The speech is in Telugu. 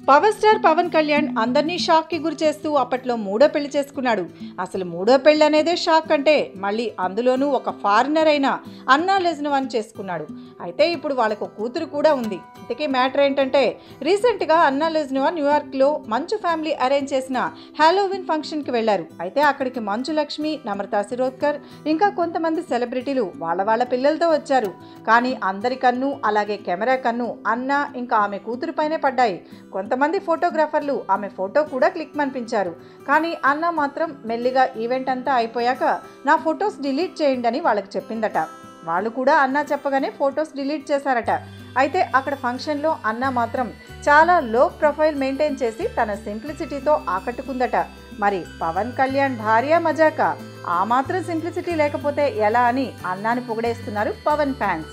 పవర్ స్టార్ పవన్ కళ్యాణ్ అందరినీ షాక్కి గురి చేస్తూ అప్పట్లో మూడో పెళ్లి చేసుకున్నాడు. అసలు మూడో పెళ్లి అనేదే షాక్ అంటే మళ్ళీ అందులోనూ ఒక ఫారినర్ అయిన అన్నా లెజ్నవాన్ చేసుకున్నాడు. అయితే ఇప్పుడు వాళ్ళకు కూతురు కూడా ఉంది. ఇంతకీ మ్యాటర్ ఏంటంటే రీసెంట్గా అన్నా లెజ్నవాన్ న్యూయార్క్లో మంచు ఫ్యామిలీ అరేంజ్ చేసిన హాలోవిన్ ఫంక్షన్కి వెళ్లారు. అయితే అక్కడికి మంచు లక్ష్మి, నమ్రతా శిరోద్కర్ ఇంకా కొంతమంది సెలబ్రిటీలు వాళ్ళ పిల్లలతో వచ్చారు. కానీ అందరి కన్ను అలాగే కెమెరా కన్ను అన్నా ఇంకా ఆమె కూతురు పైనే పడ్డాయి. కొంతమంది ఫోటోగ్రాఫర్లు ఆమె ఫోటో కూడా క్లిక్ మనిపించారు. కానీ అన్నా మాత్రం మెల్లిగా ఈవెంట్ అంతా అయిపోయాక నా ఫొటోస్ డిలీట్ చేయండి అని వాళ్ళకి చెప్పిందట. వాళ్ళు కూడా అన్నా చెప్పగానే ఫొటోస్ డిలీట్ చేశారట. అయితే అక్కడ ఫంక్షన్లో అన్నా మాత్రం చాలా లో ప్రొఫైల్ మెయింటైన్ చేసి తన సింప్లిసిటీతో ఆకట్టుకుందట. మరి పవన్ కళ్యాణ్ భార్య మజాక ఆ మాత్రం సింప్లిసిటీ లేకపోతే ఎలా అని అన్నాని పొగిడేస్తున్నారు పవన్ ఫ్యాన్స్.